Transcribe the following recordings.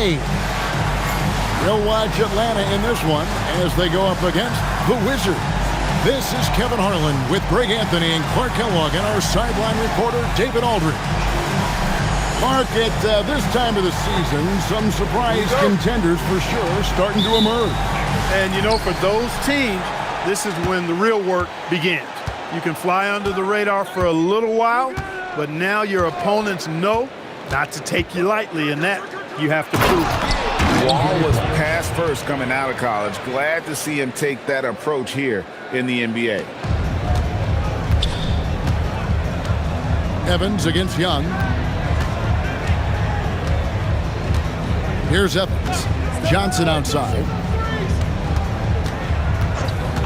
play. They'll watch Atlanta in this one as they go up against the Wizards. This is Kevin Harlan with Greg Anthony and Clark Kellogg and our sideline reporter, David Aldridge. Clark, at this time of the season, some surprise contenders for sure starting to emerge. And, you know, for those teams, this is when the real work begins. You can fly under the radar for a little while, but now your opponents know not to take you lightly, and that you have to prove. Wall was pass first coming out of college. Glad to see him take that approach here in the NBA. Evans against Young. Here's Evans. Johnson outside.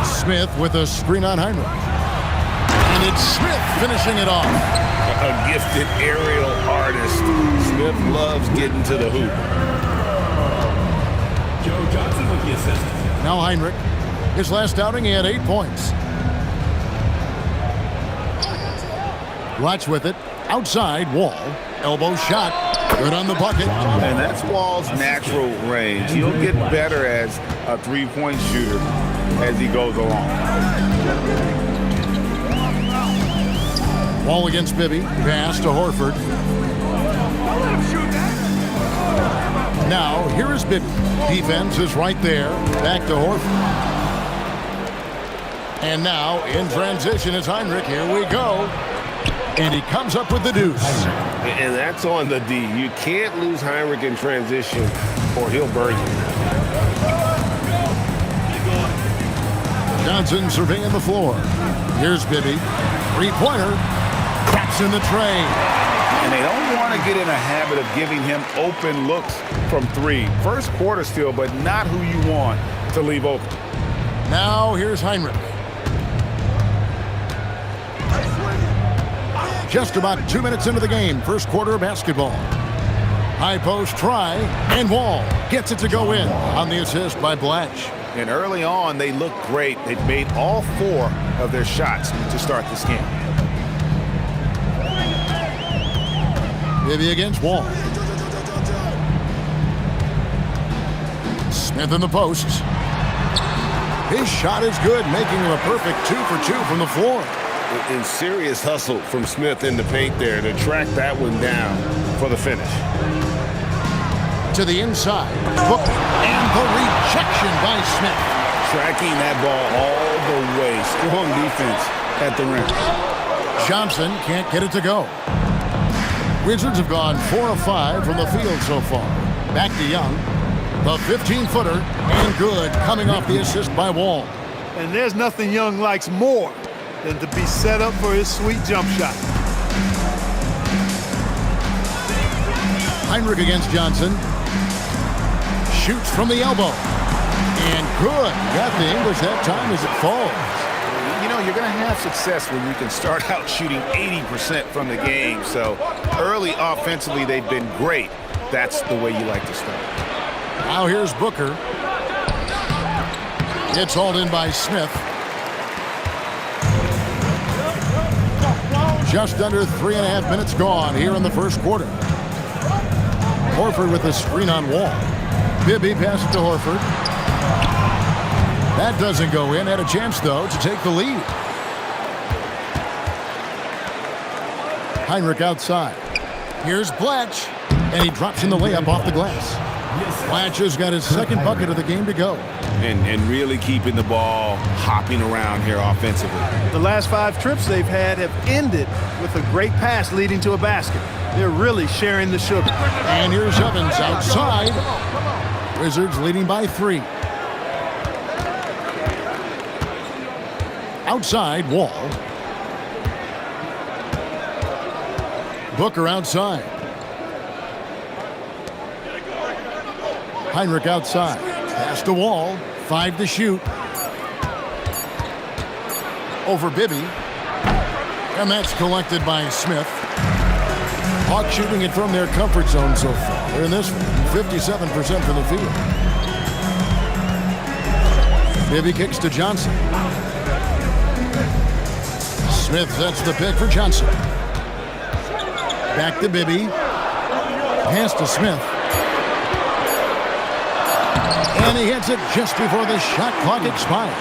Smith with a screen on Heinrich. And it's Smith finishing it off. A gifted aerial artist. Smith loves getting to the hoop. Joe Johnson with the assist. Now Heinrich. His last outing, he had 8 points. Watch with it. Outside, Wall. Elbow shot. Good on the bucket. And that's Wall's natural range. He'll get better as a three-point shooter as he goes along. Wall against Bibby. Pass to Horford. Now, here is Bibby. Defense is right there. Back to Horford. And now, in transition, is Heinrich. Here we go. And he comes up with the deuce. And that's on the D. You can't lose Heinrich in transition or he'll burn you. Johnson surveying the floor. Here's Bibby. Three-pointer. Taps in the tray. And they don't want to get in a habit of giving him open looks from three. First quarter still, but not who you want to leave open. Now here's Heinrich. Just about 2 minutes into the game, first quarter of basketball. High post try, and Wall gets it to go in on the assist by Blatch. And early on, they look great. They've made all 4 of their shots to start this game. Bibby against Wall. Smith in the posts. His shot is good, making him a perfect 2 for 2 from the floor. And serious hustle from Smith in the paint there to track that one down for the finish. To the inside. Booker. And the rejection by Smith. Tracking that ball all the way. Strong defense at the rim. Johnson can't get it to go. Wizards have gone 4 of 5 from the field so far. Back to Young. The 15-footer. And good, coming off the assist by Wall. And there's nothing Young likes more than to be set up for his sweet jump shot. Heinrich against Johnson. Shoots from the elbow. And good. Got the English that time as it falls. You know, you're going to have success when you can start out shooting 80% from the game. So early offensively, they've been great. That's the way you like to start. Now here's Booker. It's hauled in by Smith. Just under 3.5 minutes gone here in the first quarter. Horford with the screen on Wall. Bibby passes to Horford. That doesn't go in. Had a chance, though, to take the lead. Heinrich outside. Here's Blatch. And he drops in the layup off the glass. Blatch has got his second bucket of the game to go. And really keeping the ball hopping around here offensively. The last 5 trips they've had have ended with a great pass leading to a basket. They're really sharing the sugar. And here's Evans outside. Wizards leading by 3. Outside, Wall. Booker outside. Heinrich outside. Pass to Wall. 5 to shoot. Over Bibby. And that's collected by Smith. Hawks shooting it from their comfort zone so far. They're in this one, 57% from the field. Bibby kicks to Johnson. Smith sets the pick for Johnson. Back to Bibby. Pass to Smith. And he hits it just before the shot clock expires.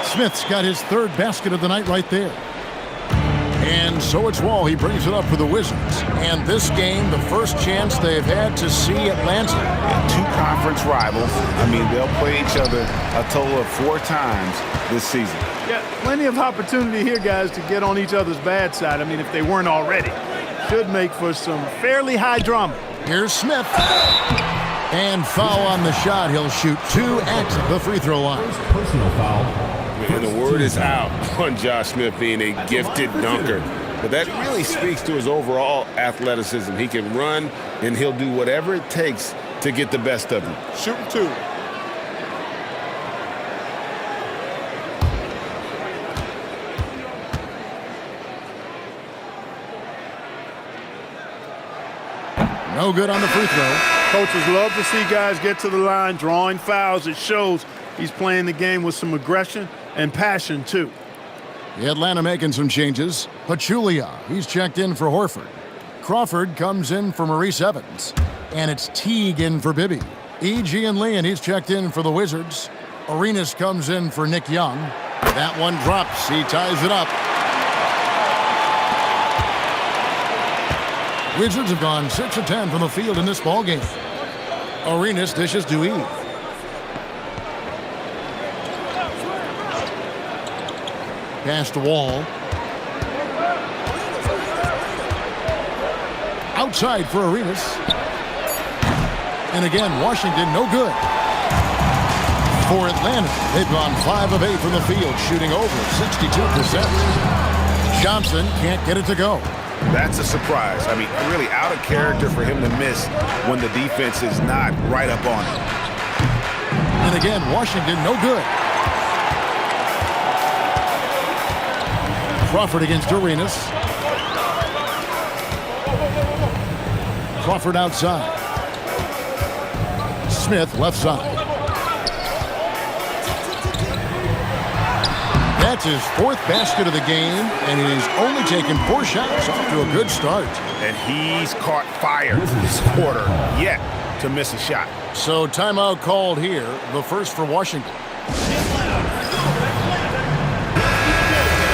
Smith's got his third basket of the night right there. And so it's Wall. He brings it up for the Wizards. And this game, the first chance they've had to see Atlanta. Two conference rivals. I mean, they'll play each other a total of 4 times this season. Yeah, plenty of opportunity here, guys, to get on each other's bad side. I mean, if they weren't already. Should make for some fairly high drama. Here's Smith. And foul on the shot. He'll shoot 2 at the free throw line. Personal foul. And the word is out on Josh Smith being a gifted dunker. But that really speaks to his overall athleticism. He can run, and he'll do whatever it takes to get the best of him. Shooting 2. No good on the free throw. Coaches love to see guys get to the line, drawing fouls. It shows he's playing the game with some aggression and passion, too. The Atlanta making some changes. Pachulia, he's checked in for Horford. Crawford comes in for Maurice Evans. And it's Teague in for Bibby. E.G. and Lee, and he's checked in for the Wizards. Arenas comes in for Nick Young. That one drops. He ties it up. Wizards have gone 6 of 10 from the field in this ballgame. Arenas dishes to Eve. Pass to Wall. Outside for Arenas. And again, Washington no good. For Atlanta, they've gone 5 of 8 from the field, shooting over 62%. Johnson can't get it to go. That's a surprise. I mean, really out of character for him to miss when the defense is not right up on him. And again, Washington no good. Crawford against Arenas. Crawford outside. Smith left side. That's his 4th basket of the game, and he's only taken 4 shots. Off to a good start. And he's caught fire this quarter, yet to miss a shot. So timeout called here, the first for Washington.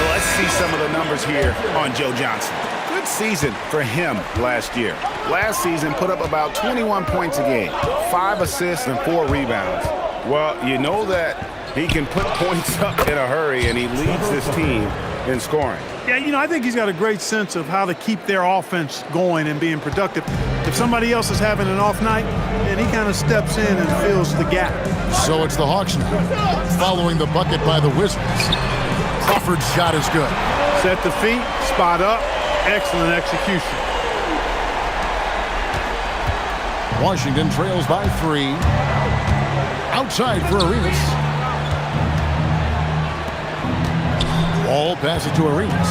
Let's see some of the numbers here on Joe Johnson. Good season for him last year. Last season put up about 21 points a game, 5 assists and 4 rebounds. Well, you know that he can put points up in a hurry, and he leads this team in scoring. Yeah, you know, I think he's got a great sense of how to keep their offense going and being productive. If somebody else is having an off night, then he kind of steps in and fills the gap. So it's the Hawks now, following the bucket by the Wizards. Crawford's shot is good. Set the feet, spot up, excellent execution. Washington trails by 3. Outside for Arenas. Wall passes to Arenas.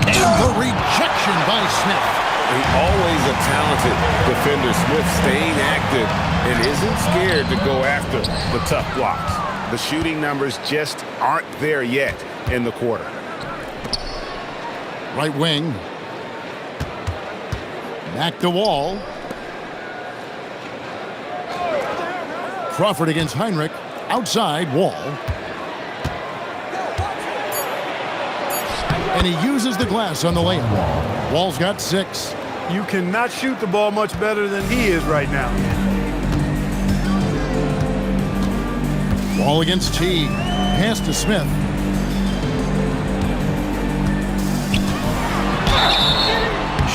And the rejection by Smith. He's always a talented defender. Smith staying active and isn't scared to go after The tough blocks. The shooting numbers just aren't there yet in the quarter. Right wing. Back to Wall. Crawford against Heinrich. Outside, Wall. And he uses the glass on the layup. Wall's got 6. You cannot shoot the ball much better than he is right now. Wall against Teague. Pass to Smith.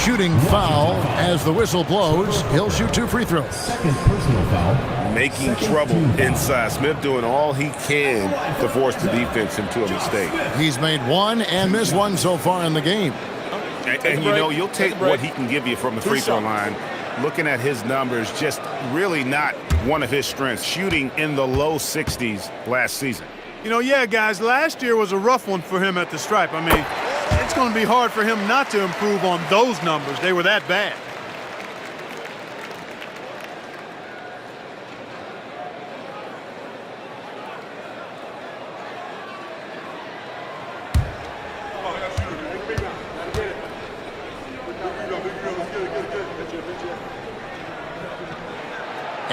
Shooting foul as the whistle blows. He'll shoot 2 free throws. second personal foul. Making trouble inside. Smith doing all he can to force the defense into a mistake. He's made 1 and missed 1 so far in the game. And you know, you'll take what he can give you from the free throw line. Looking at his numbers, just really not one of his strengths. Shooting in the low 60s last season. You know, yeah, guys, last year was a rough one for him at the stripe. I mean, it's going to be hard for him not to improve on those numbers. They were that bad.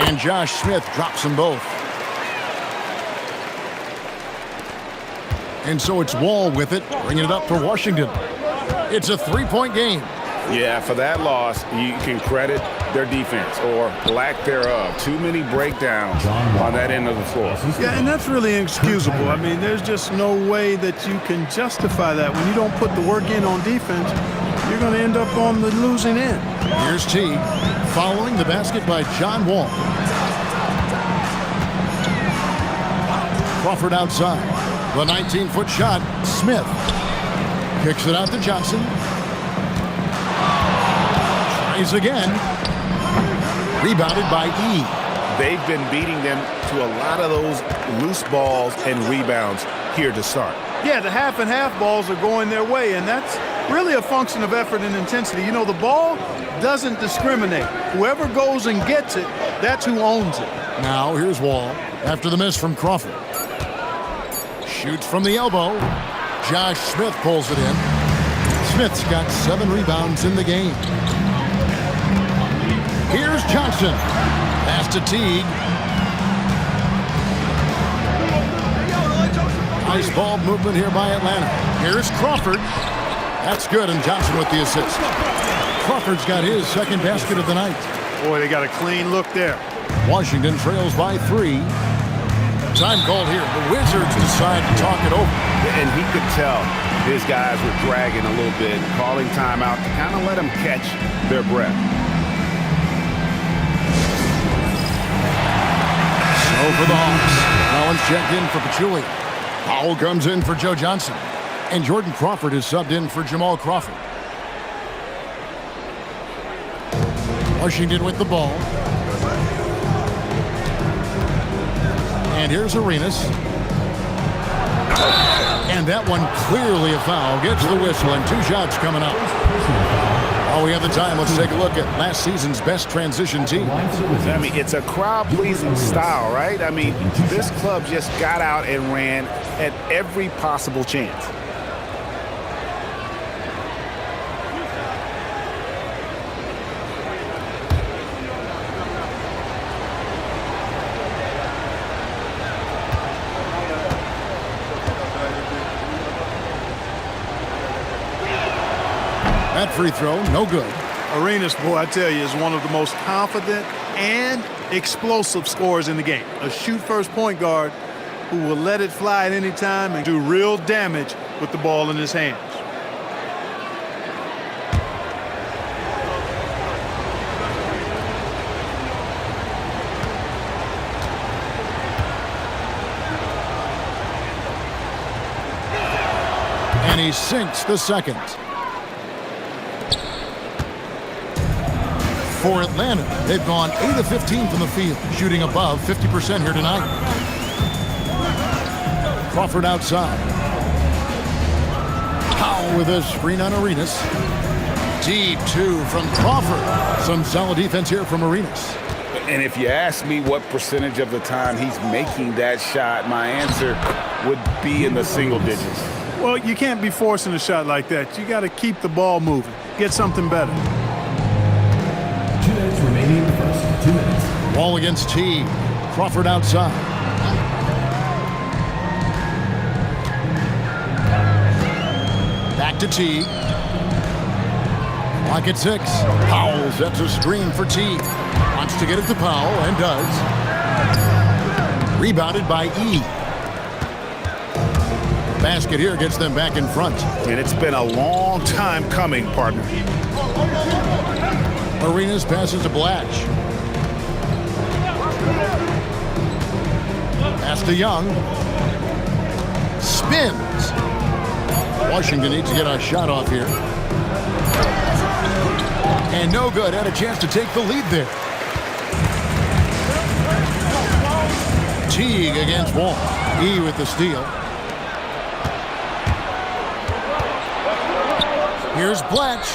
And Josh Smith drops them both. And so it's Wall with it, bringing it up for Washington. It's a three-point game. Yeah, for that loss, you can credit their defense or lack thereof. Too many breakdowns on that end of the floor. Yeah, and that's really inexcusable. I mean, there's just no way that you can justify that. When you don't put the work in on defense, you're going to end up on the losing end. Here's T, following the basket by John Wall. Crawford outside. The 19-foot shot, Smith. Kicks it out to Johnson. Tries again. Rebounded by E. They've been beating them to a lot of those loose balls and rebounds here to start. Yeah, the half and half balls are going their way, and that's really a function of effort and intensity. You know, the ball doesn't discriminate. Whoever goes and gets it, that's who owns it. Now here's Wall after the miss from Crawford. Shoots from the elbow. Josh Smith pulls it in. Smith's got 7 rebounds in the game. Here's Johnson. Pass to Teague. Nice ball movement here by Atlanta. Here's Crawford. That's good, and Johnson with the assist. Crawford's got his second basket of the night. Boy, they got a clean look there. Washington trails by 3. Time called here. The Wizards decide to talk it over. And he could tell his guys were dragging a little bit, calling timeout to kind of let them catch their breath. So for the Hawks, Collins checked in for Pachulia. Powell comes in for Joe Johnson. And Jordan Crawford is subbed in for Jamal Crawford. Washington with the ball. And here's Arenas. And that one clearly a foul. Gets the whistle and 2 shots coming up. While we have the time, let's take a look at last season's best transition team. I mean, it's a crowd-pleasing style, right? I mean, this club just got out and ran at every possible chance. That free throw, no good. Arenas, boy, I tell you, is one of the most confident and explosive scorers in the game. A shoot-first point guard who will let it fly at any time and do real damage with the ball in his hands. And he sinks the second. For Atlanta, they've gone 8 of 15 from the field, shooting above 50% here tonight. Crawford outside. Powell with a screen on Arenas. Deep 2 from Crawford. Some solid defense here from Arenas. And if you ask me what percentage of the time he's making that shot, my answer would be in the single digits. Well, you can't be forcing a shot like that. You got to keep the ball moving. Get something better. 2 minutes remaining in the first. 2 minutes. Wall against T. Crawford outside. Back to T. Clock at 6. Powell sets a screen for T. Wants to get it to Powell and does. Rebounded by E. Basket here gets them back in front. And it's been a long time coming, partner. Arenas passes to Blatch. Pass to Young. Spins. Washington needs to get a shot off here. And no good. Had a chance to take the lead there. Teague against Wall. E with the steal. Here's Blatch.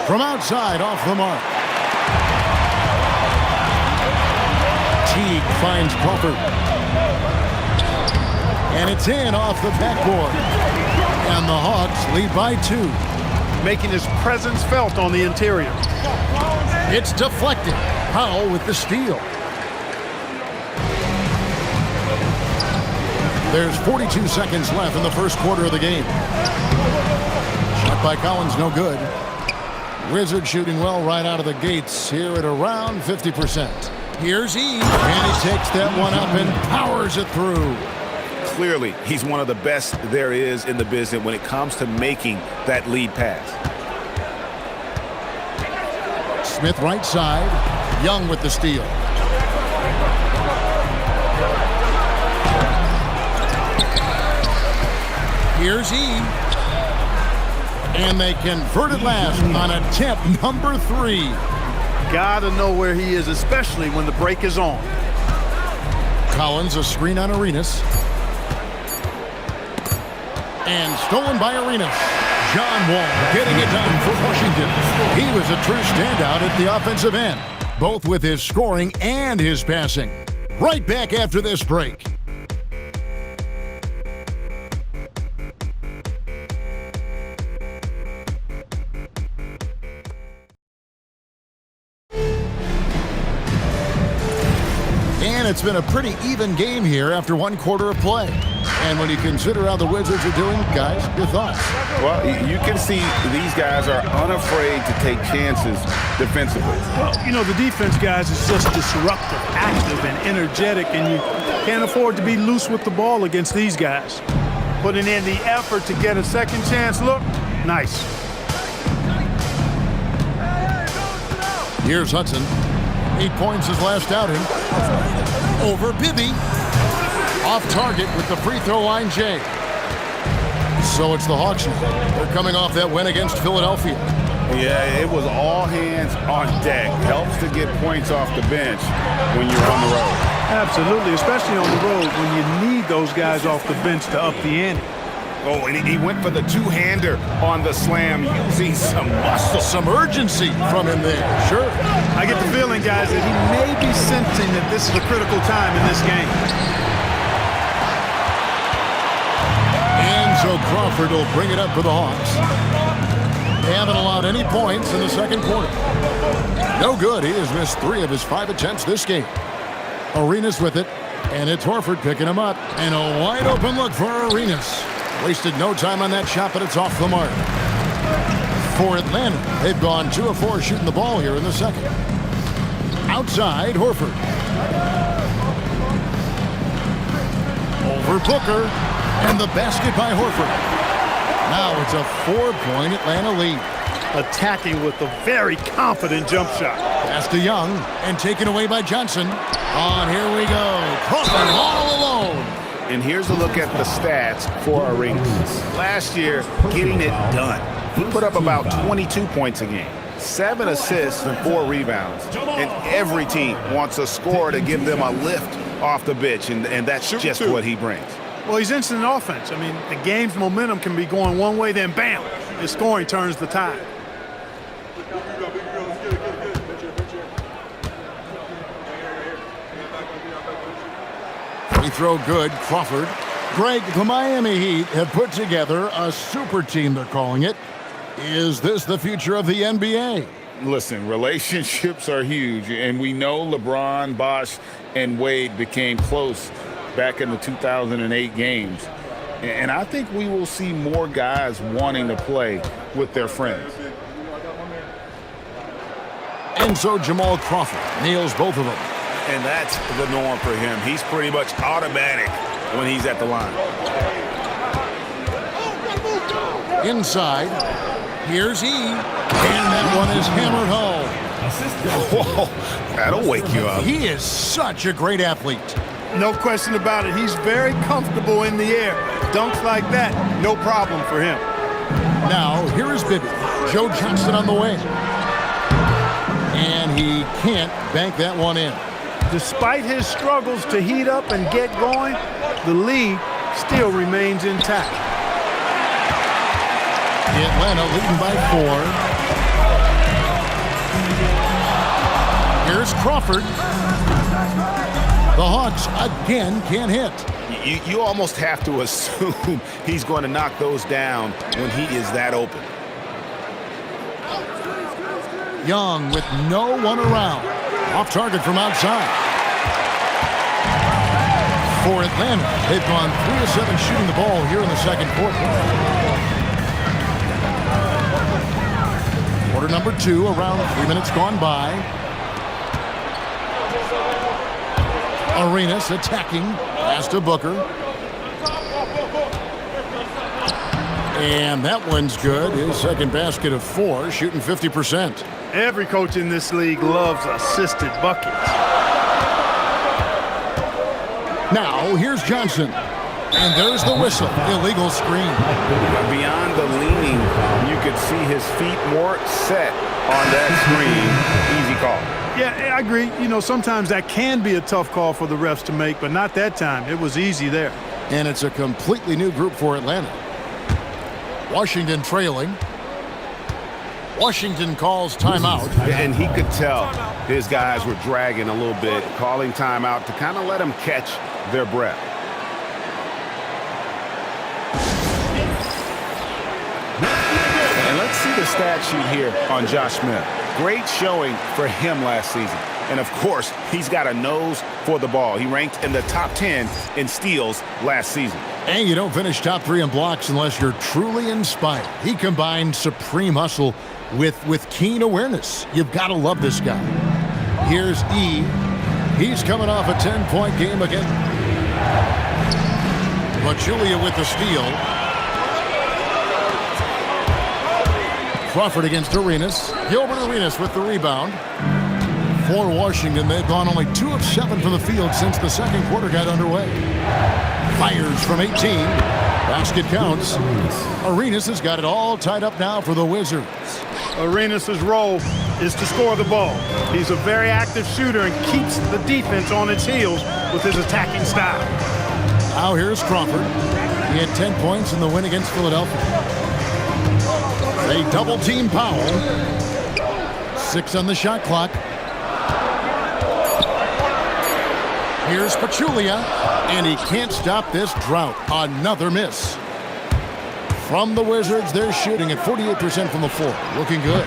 From outside, off the mark. Teague finds Crawford. And it's in off the backboard. And the Hawks lead by 2. Making his presence felt on the interior. It's deflected. Powell with the steal. There's 42 seconds left in the first quarter of the game. Shot by Collins, no good. Wizards shooting well right out of the gates here at around 50%. Here's E, and he takes that one up and powers it through. Clearly, he's one of the best there is in the business when it comes to making that lead pass. Smith right side. Young with the steal. Here's E. And they convert it last on attempt number 3. Gotta know where he is, especially when the break is on. Collins, a screen on Arenas. And stolen by Arenas. John Wall getting it done for Washington. He was a true standout at the offensive end, both with his scoring and his passing. Right back after this break. And it's been a pretty even game here after one quarter of play. And when you consider how the Wizards are doing, guys, your thoughts? Well, you can see these guys are unafraid to take chances defensively. Well, you know, the defense, guys, is just disruptive, active, and energetic, and you can't afford to be loose with the ball against these guys. Putting in the effort to get a second chance look, nice. Here's Hudson. 8 points his last outing. Over Bibby. Off target with the free throw line, Jay. So it's the Hawks now. They're coming off that win against Philadelphia. Yeah, it was all hands on deck. Helps to get points off the bench when you're on the road. Absolutely, especially on the road when you need those guys off the bench to up the ante. Oh, and he went for the two-hander on the slam, using some muscle. Some urgency from him there, sure. I get the feeling, guys, that he may be sensing that this is a critical time in this game. So Crawford will bring it up for the Hawks. They haven't allowed any points in the second quarter. No good. He has missed 3 of his 5 attempts this game. Arenas with it, and it's Horford picking him up. And a wide open look for Arenas. Wasted no time on that shot, but it's off the mark. For Atlanta, they've gone 2 of 4 shooting the ball here in the second. Outside, Horford. Over Booker. And the basket by Horford. Now it's a 4-point Atlanta lead. Attacking with a very confident jump shot. Pass to Young and taken away by Johnson. On, here we go. Crawford all alone. And here's a look at the stats for Arenas. Last year, getting it done. He put up about 22 points a game, 7 assists and 4 rebounds. And every team wants a scorer to give them a lift off the bench, and that's just what he brings. Well, he's instant offense. I mean, the game's momentum can be going one way, then bam, his scoring turns the tide. Free throw good, Crawford. Greg, the Miami Heat have put together a super team, they're calling it. Is this the future of the NBA? Listen, relationships are huge, and we know LeBron, Bosh, and Wade became close back in the 2008 games. And I think we will see more guys wanting to play with their friends. And so Jamal Crawford nails both of them. And that's the norm for him. He's pretty much automatic when he's at the line. Inside, here's E. And that one is hammered home. Whoa, that'll wake you up. He is such a great athlete. No question about it. He's very comfortable in the air. Dunks like that, no problem for him. Now, here is Bibby. Joe Johnson on the way. And he can't bank that one in. Despite his struggles to heat up and get going, the lead still remains intact. Atlanta leading by 4. Here's Crawford. The Hawks again can't hit. You almost have to assume he's going to knock those down when he is that open. Young with no one around. Off target from outside. For Atlanta, they've gone 3 of 7 shooting the ball here in the second quarter. Quarter number 2, around 3 minutes gone by. Arenas attacking. Pass to Booker. And that one's good. His second basket of 4, shooting 50%. Every coach in this league loves assisted buckets. Now, here's Johnson. And there's the whistle. Illegal screen. Beyond the leaning, you could see his feet more set on that screen. Easy call. Yeah, I agree. You know, sometimes that can be a tough call for the refs to make, but not that time. It was easy there. And it's a completely new group for Atlanta. Washington trailing. Washington calls timeout. And he could tell his guys were dragging a little bit, calling timeout to kind of let them catch their breath. And let's see the stat sheet here on Josh Smith. Great showing for him last season. And, of course, he's got a nose for the ball. He ranked in the top 10 in steals last season. And you don't finish top 3 in blocks unless you're truly inspired. He combined supreme hustle with keen awareness. You've got to love this guy. Here's E. He's coming off a 10-point game again. But Julia with the steal. Crawford against Arenas. Gilbert Arenas with the rebound. For Washington, they've gone only 2 of 7 from the field since the second quarter got underway. Fires from 18. Basket counts. Arenas has got it all tied up now for the Wizards. Arenas' role is to score the ball. He's a very active shooter and keeps the defense on its heels with his attacking style. Now here's Crawford. He had 10 points in the win against Philadelphia. They double-team Powell. 6 on the shot clock. Here's Pachulia, and he can't stop this drought. Another miss. From the Wizards, they're shooting at 48% from the floor. Looking good.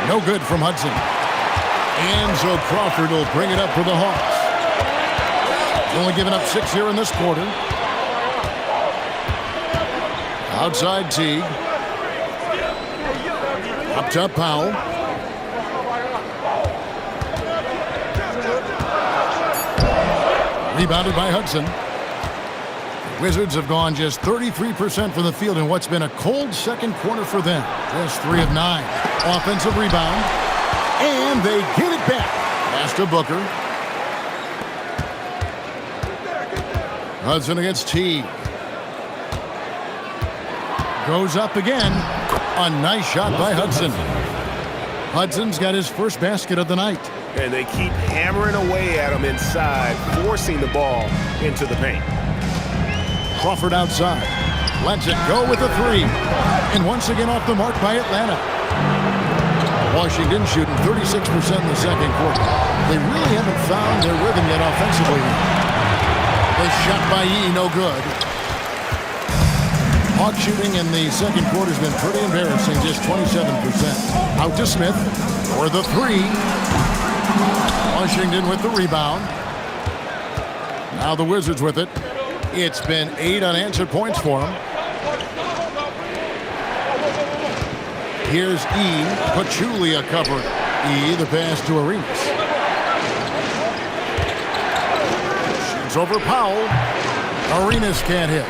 No good from Hudson. And so Crawford will bring it up for the Hawks. Only giving up 6 here in this quarter. Outside Teague. Up top Powell. Rebounded by Hudson. The Wizards have gone just 33% from the field in what's been a cold second quarter for them. Just 3 of 9. Offensive rebound. And they get it back. Pass to Booker. Hudson against Teague. Goes up again. A nice shot by Hudson. Hudson's got his first basket of the night. And they keep hammering away at him inside, forcing the ball into the paint. Crawford outside. Lets it go with a 3. And once again off the mark by Atlanta. Washington shooting 36% in the second quarter. They really haven't found their rhythm yet offensively. The shot by E, no good. Hawk shooting in the second quarter has been pretty embarrassing, just 27%. Out to Smith for the 3. Washington with the rebound. Now the Wizards with it. It's been 8 unanswered points for them. Here's E. Pachulia covered. E, the pass to Arenas. Shoots over Powell. Arenas can't hit.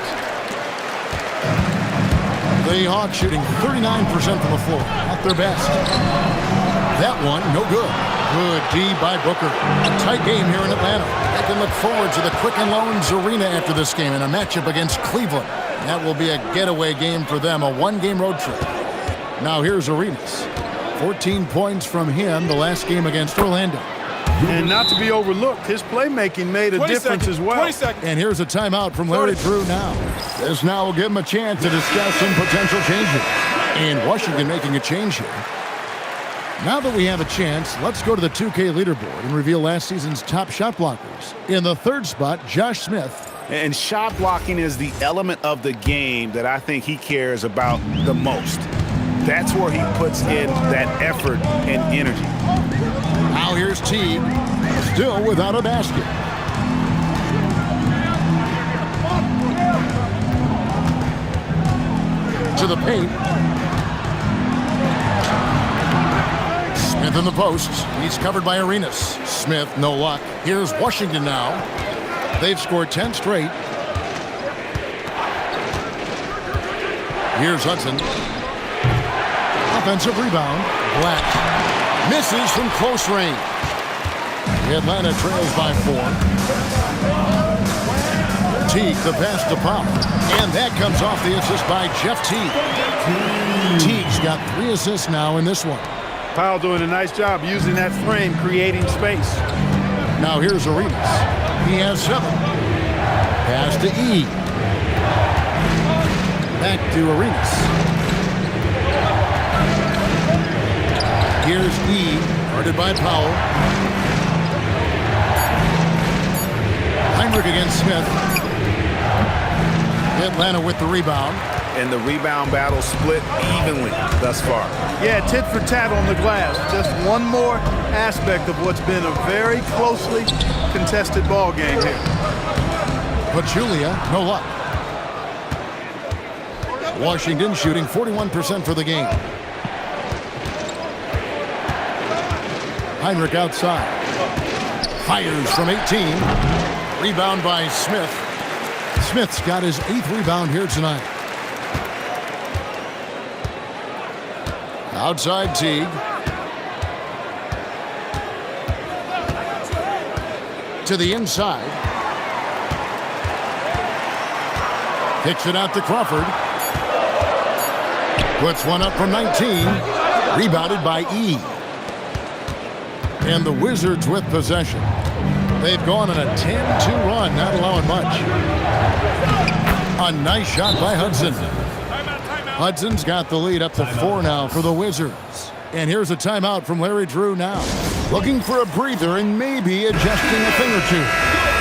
The Hawks shooting 39% from the floor. Not their best. That one, no good. Good D by Booker. A tight game here in Atlanta. They can look forward to the Quicken Loans Arena after this game in a matchup against Cleveland. That will be a getaway game for them, a 1-game road trip. Now here's Arenas. 14 points from him the last game against Orlando. And not to be overlooked, his playmaking made a difference as well. 20 seconds. And here's a timeout from Larry Drew now. This now will give him a chance to discuss some potential changes. And Washington making a change here. Now that we have a chance, let's go to the 2K leaderboard and reveal last season's top shot blockers. In the 3rd spot, Josh Smith. And shot blocking is the element of the game that I think he cares about the most. That's where he puts in that effort and energy. Now here's Teague, still without a basket. To the paint. Smith in the posts. He's covered by Arenas. Smith, no luck. Here's Washington now. They've scored 10 straight. Here's Hudson. Offensive rebound. Black misses from close range. Atlanta trails by 4. Teague, the pass to Powell. And that comes off the assist by Jeff Teague. Teague's got 3 assists now in this one. Powell doing a nice job using that frame, creating space. Now here's Arenas. He has 7. Pass to E. Back to Arenas. Here's E, guarded by Powell. Heinrich against Smith. Atlanta with the rebound. And the rebound battle split evenly thus far. Yeah, tit for tat on the glass. Just one more aspect of what's been a very closely contested ball game here. Pachulia, no luck. Washington shooting 41% for the game. Heinrich outside. Fires from 18. Rebound by Smith. Smith's got his 8th rebound here tonight. Outside Teague. To the inside. Kicks it out to Crawford. Puts one up from 19. Rebounded by E. And the Wizards with possession. They've gone on a 10-2 run, not allowing much. A nice shot by Hudson. Hudson's got the lead up to 4 now for the Wizards. And here's a timeout from Larry Drew now. Looking for a breather and maybe adjusting a thing or two.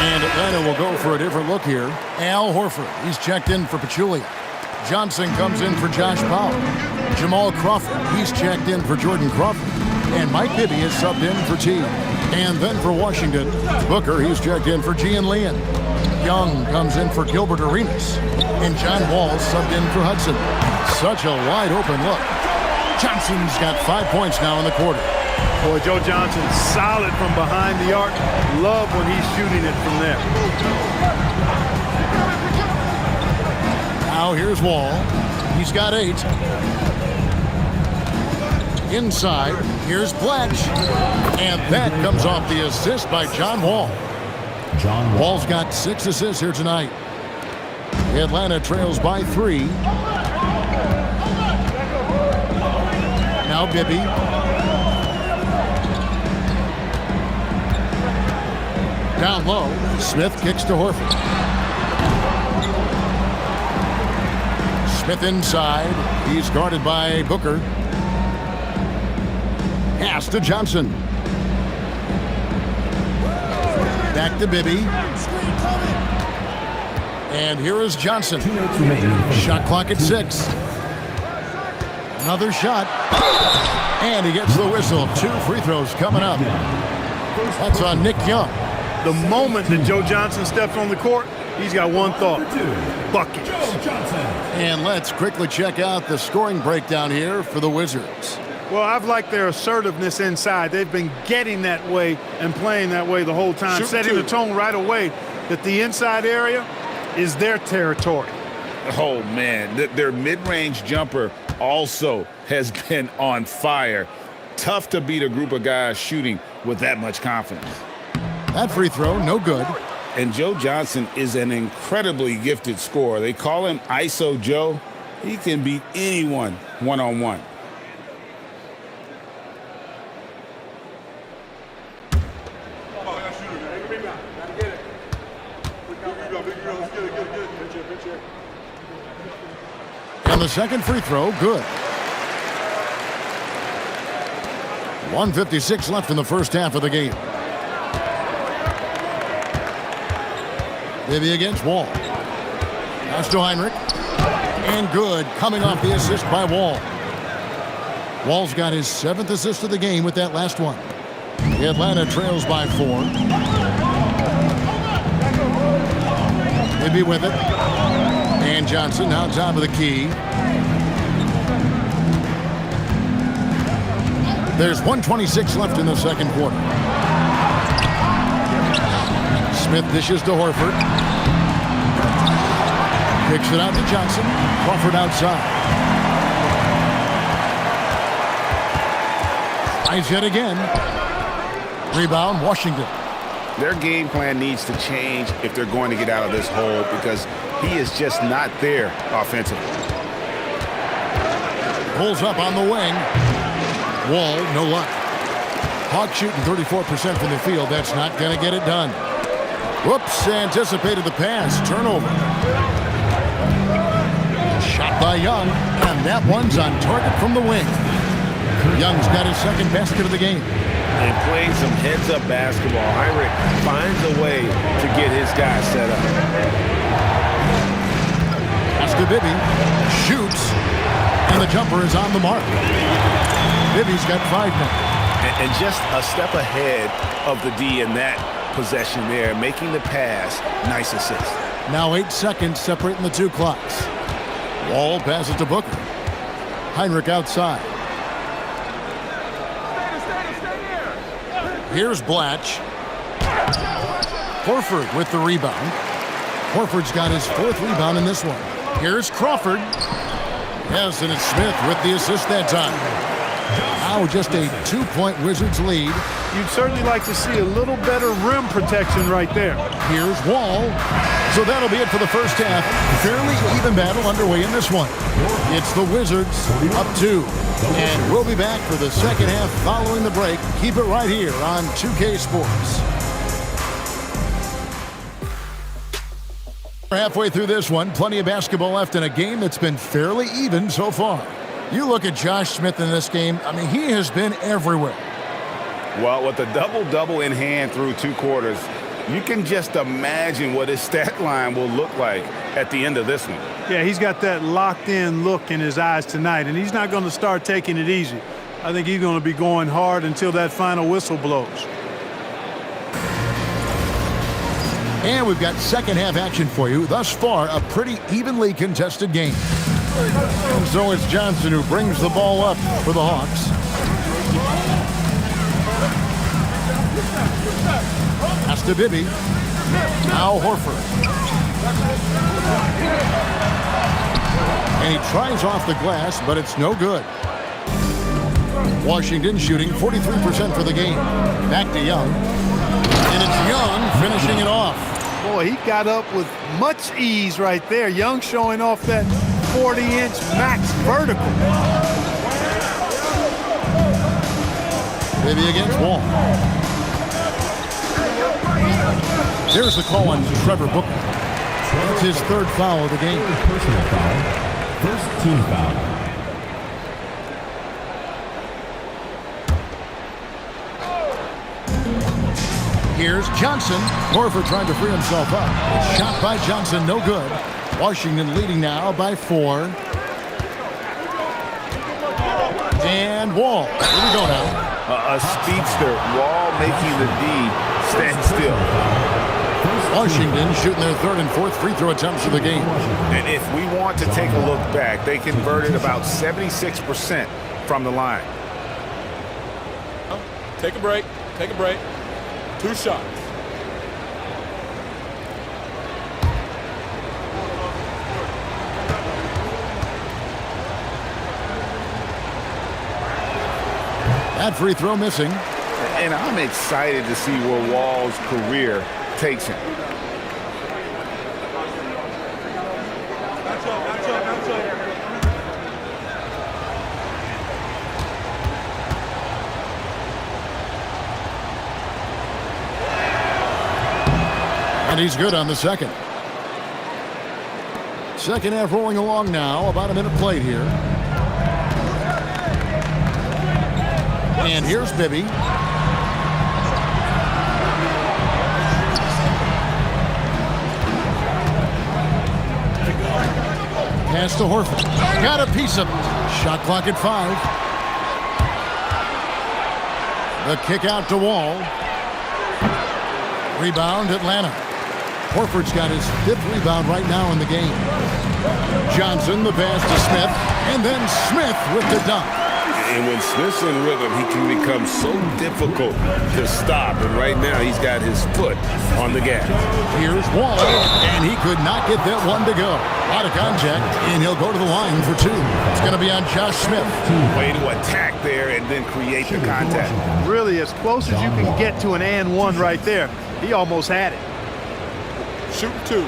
And Atlanta will go for a different look here. Al Horford, he's checked in for Pachulia. Johnson comes in for Josh Powell. Jamal Crawford, he's checked in for Jordan Crawford. And Mike Bibby is subbed in for Teague. And then for Washington, Booker, he's checked in for Gian Leon. Young comes in for Gilbert Arenas. And John Wall subbed in for Hudson. Such a wide open look. Johnson's got 5 points now in the quarter. Boy, Joe Johnson solid from behind the arc. Love when he's shooting it from there. Now here's Wall. He's got 8. Inside, here's Blatch. And that comes off the assist by John Wall. Wall's got 6 assists here tonight. Atlanta trails by 3. Now Bibby. Down low, Smith kicks to Horford. Smith inside. He's guarded by Booker. Pass to Johnson. Back to Bibby. And here is Johnson. Shot clock at 6. Another shot. And he gets the whistle. 2 free throws coming up. That's on Nick Young. The moment that Joe Johnson steps on the court, he's got one thought. Bucket. And let's quickly check out the scoring breakdown here for the Wizards. Well, I've liked their assertiveness inside. They've been getting that way and playing that way the whole time, setting the tone right away that the inside area is their territory. Oh, man, their mid-range jumper also has been on fire. Tough to beat a group of guys shooting with that much confidence. That free throw, no good. And Joe Johnson is an incredibly gifted scorer. They call him ISO Joe. He can beat anyone one-on-one. And the second free throw, good. 1:56 left in the first half of the game. Bibby against Wall. Pass to Heinrich. And good, coming off the assist by Wall. Wall's got his 7th assist of the game with that last one. Atlanta trails by 4. Maybe with it. And Johnson now top of the key. There's 1:26 left in the second quarter. Smith dishes to Horford. Kicks it out to Johnson. Crawford outside. Eyes it again. Rebound, Washington. Their game plan needs to change if they're going to get out of this hole because he is just not there offensively. Pulls up on the wing. Wall, no luck. Hawks shooting 34% from the field. That's not going to get it done. Whoops, anticipated the pass. Turnover. Shot by Young, and that one's on target from the wing. Young's got his 2nd basket of the game. And playing some heads-up basketball, Heinrich finds a way to get his guys set up. Pass to Bibby. Shoots, and the jumper is on the mark. Bibby's got 5 now. And just a step ahead of the D in that possession there, making the pass. Nice assist. Now 8 seconds separating the 2 clocks. Wall passes to Booker. Heinrich outside. Here's Blatch. Horford with the rebound. Horford's got his 4th rebound in this one. Here's Crawford. Yes, and it's Smith with the assist that time. Now just a 2-point Wizards lead. You'd certainly like to see a little better rim protection right there. Here's Wall. So that'll be it for the first half. Fairly even battle underway in this one. It's the Wizards up 2. And we'll be back for the second half following the break. Keep it right here on 2K Sports. We're halfway through this one. Plenty of basketball left in a game that's been fairly even so far. You look at Josh Smith in this game. I mean, he has been everywhere. Well, with a double-double in hand through 2 quarters, you can just imagine what his stat line will look like at the end of this one. Yeah, he's got that locked-in look in his eyes tonight, and he's not going to start taking it easy. I think he's going to be going hard until that final whistle blows. And we've got second half action for you. Thus far, a pretty evenly contested game. And so it's Johnson who brings the ball up for the Hawks. Pass to Bibby. Now Horford. And he tries off the glass, but it's no good. Washington shooting 43% for the game. Back to Young. And it's Young finishing it off. Boy, he got up with much ease right there. Young showing off that 40-inch max vertical. Bibby against Wall. There's the call on Trevor Booker. That's his 3rd foul of the game. Personal foul. First team foul. Here's Johnson. Horford trying to free himself up. Shot by Johnson, no good. Washington leading now by 4. And Wall. Here we go now. A speedster, Wall making the D stand still. Washington shooting their 3rd and 4th free throw attempts of the game. And if we want to take a look back, they converted about 76% from the line. Take a break. Take a break. 2 shots. That free throw missing. And I'm excited to see where Wall's career takes him. And he's good on the second. Second half rolling along now. About a minute played here. And here's Bibby. Pass to Horford. Got a piece of it. Shot clock at 5. The kick out to Wall. Rebound, Atlanta. Horford's got his 5th rebound right now in the game. Johnson, the pass to Smith, and then Smith with the dunk. And when Smith's in rhythm, he can become so difficult to stop. And right now, he's got his foot on the gas. Here's Wall, and he could not get that one to go. Out of contact, and he'll go to the line for 2. It's going to be on Josh Smith. Way to attack there and then create the contact. Really, as close as you can get to an and one right there. He almost had it. Shoot 2.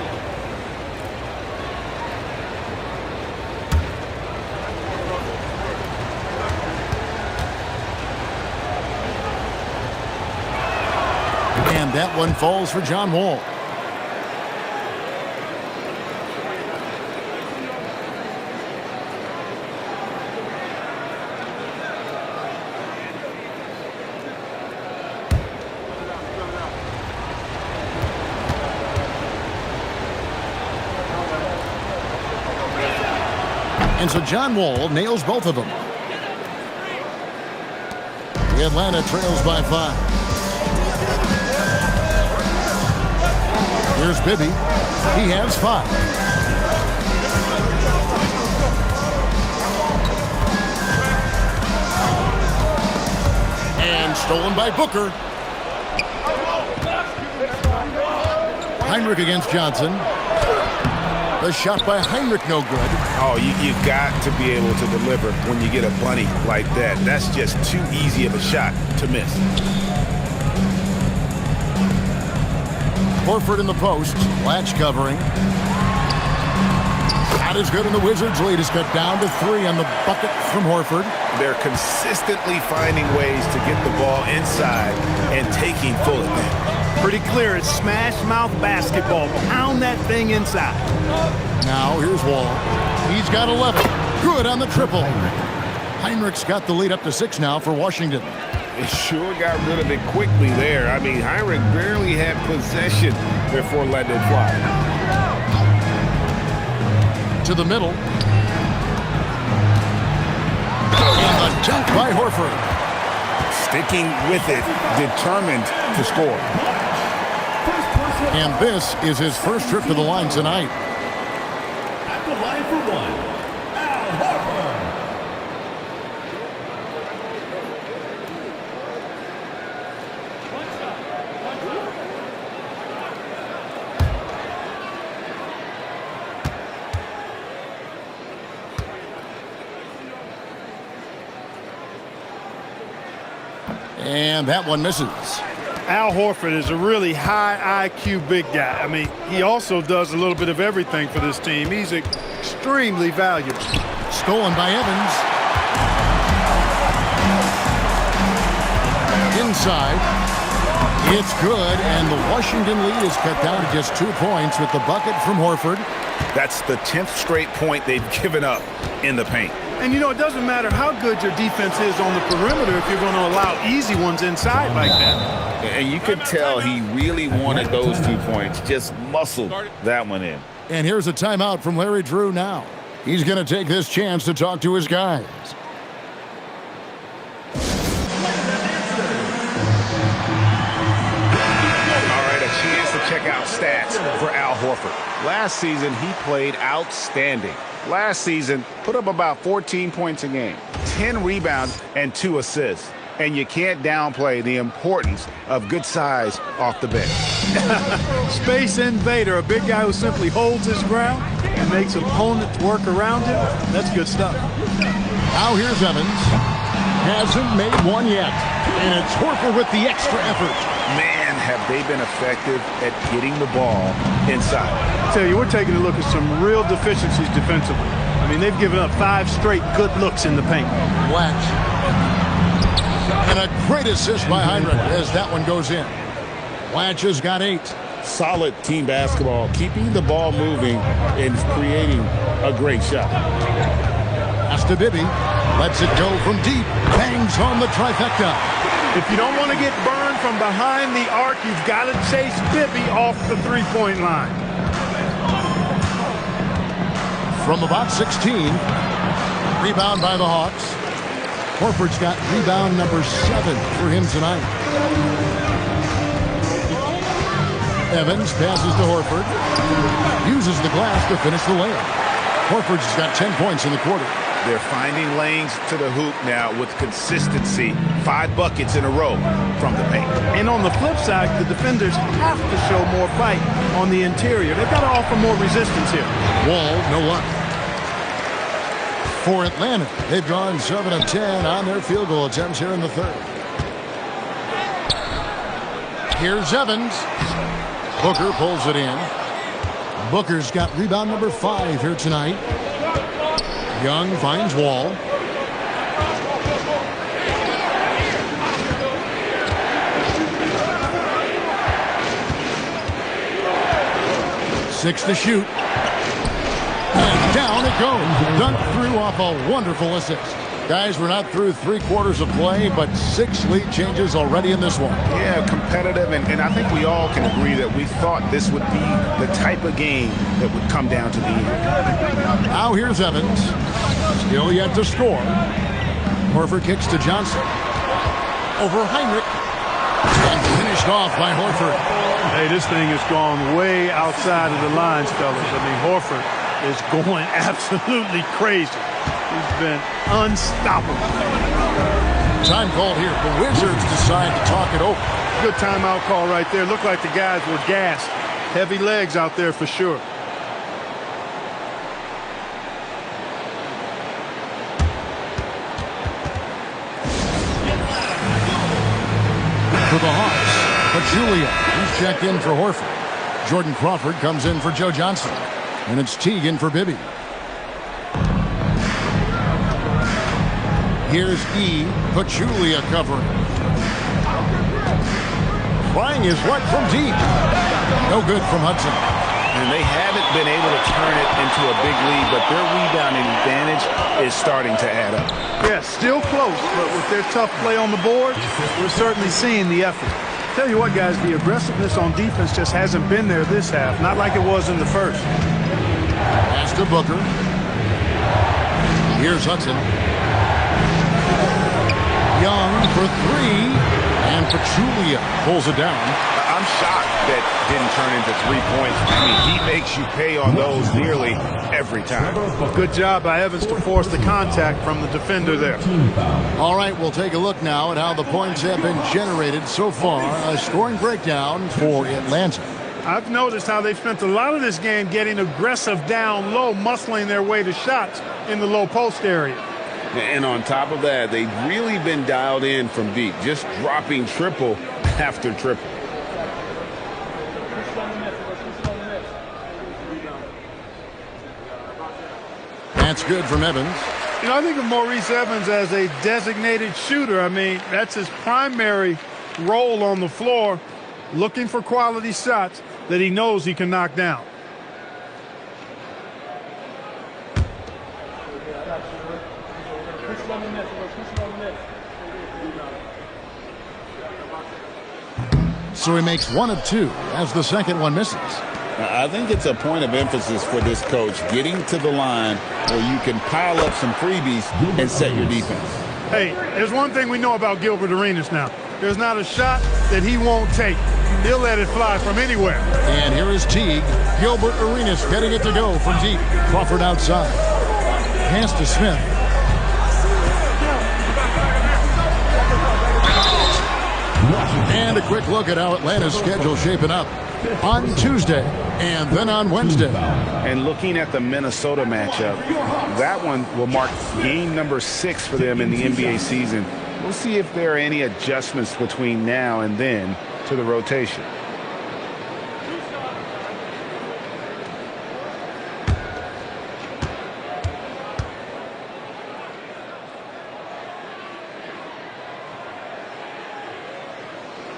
And that one falls for John Wall. And so John Wall nails both of them. The Atlanta trails by 5. Here's Bibby. He has 5. And stolen by Booker. Heinrich against Johnson. The shot by Heinrich no good. Oh, you got to be able to deliver when you get a bunny like that. That's just too easy of a shot to miss. Horford in the post. Latch covering. Not as good, and the Wizards' lead is cut down to 3 on the bucket from Horford. They're consistently finding ways to get the ball inside and taking full advantage. Pretty clear. It's smash mouth basketball. Pound that thing inside. Now here's Wall. He's got 11. Good on the triple. Heinrich's got the lead up to 6 now for Washington. It sure got rid of it quickly there. I mean, Heinrich barely had possession before letting it fly. To the middle. And the dunk by Horford. Sticking with it, determined to score. And this is his first trip to the line tonight. At the line for 1, Al Horford. And that one misses. Al Horford is a really high IQ big guy. I mean, he also does a little bit of everything for this team. He's extremely valuable. Stolen by Evans. Inside. It's good, and the Washington lead is cut down to just 2 points with the bucket from Horford. That's the 10th straight point they've given up in the paint. And, you know, it doesn't matter how good your defense is on the perimeter if you're going to allow easy ones inside like that. And you could tell he really wanted those 2 points, just muscled that one in. And here's a timeout from Larry Drew now. He's going to take this chance to talk to his guys. All right, a chance to check out stats for Al Horford. Last season, he played outstanding. Last season, put up about 14 points a game, 10 rebounds, and 2 assists. And you can't downplay the importance of good size off the bench. Space invader, a big guy who simply holds his ground and makes opponents work around him. That's good stuff. Now here's Evans. Hasn't made one yet. And it's Horford with the extra effort. Man, have they been effective at getting the ball inside. I tell you, we're taking a look at some real deficiencies defensively. I mean, they've given up 5 straight good looks in the paint. Latch. And a great assist by Heinrich as that one goes in. Latch has got 8. Solid team basketball, keeping the ball moving and creating a great shot. Pass to Bibby. Lets it go from deep. Bangs home the trifecta. If you don't want to get burned from behind the arc, you've got to chase Bibby off the 3-point line. From about 16. Rebound by the Hawks. Horford's got rebound number 7 for him tonight. Evans passes to Horford. Uses the glass to finish the layup. Horford's got 10 points in the quarter. They're finding lanes to the hoop now with consistency. 5 buckets in a row from the paint. And on the flip side, the defenders have to show more fight on the interior. They've got to offer more resistance here. Wall, no luck. For Atlanta, they've gone 7 of 10 on their field goal attempts here in the third. Here's Evans. Booker pulls it in. Booker's got rebound number 5 here tonight. Young finds Wall. Six to shoot. And down it goes. Dunked through off a wonderful assist. Guys, we're not through 3/4 of play, but 6 lead changes already in this one. Yeah, competitive, and I think we all can agree that we thought this would be the type of game that would come down to the end. Now here's Evans. Still yet to score. Horford kicks to Johnson. Over Heinrich. And finished off by Horford. Hey, this thing has gone way outside of the lines, fellas. I mean, Horford is going absolutely crazy. He's been unstoppable. Time called here. The Wizards decide to talk it over. Good timeout call right there. Looked like the guys were gassed. Heavy legs out there for sure. For the Hawks, but Julia, he's checked in for Horford. Jordan Crawford comes in for Joe Johnson. And it's Teague in for Bibby. Here's E. Pachulia covering. Flying his luck from deep. No good from Hudson. And they haven't been able to turn it into a big lead, but their rebounding advantage is starting to add up. Yeah, still close, but with their tough play on the board, we're certainly seeing the effort. Tell you what, guys, the aggressiveness on defense just hasn't been there this half, not like it was in the first. Pass to Booker. Here's Hudson. Young for 3, and Pachulia pulls it down. I'm shocked that didn't turn into 3 points. I mean, he makes you pay on those nearly every time. Good job by Evans to force the contact from the defender there. All right, we'll take a look now at how the points have been generated so far. A scoring breakdown for Atlanta. I've noticed how they've spent a lot of this game getting aggressive down low, muscling their way to shots in the low post area. And on top of that, they've really been dialed in from deep, just dropping triple after triple. That's good from Evans. You know, I think of Maurice Evans as a designated shooter. I mean, that's his primary role on the floor, looking for quality shots that he knows he can knock down. So he makes 1 of 2 as the second one misses. I think it's a point of emphasis for this coach, getting to the line where you can pile up some freebies and set your defense. Hey, there's one thing we know about Gilbert Arenas now. There's not a shot that he won't take. He'll let it fly from anywhere. And here is Teague. Gilbert Arenas getting it to go from deep. Crawford outside. Pass to Smith. And a quick look at how Atlanta's schedule shaping up. On Tuesday and then on Wednesday. And looking at the Minnesota matchup, that one will mark game number 6 for them in the NBA season. We'll see if there are any adjustments between now and then to the rotation.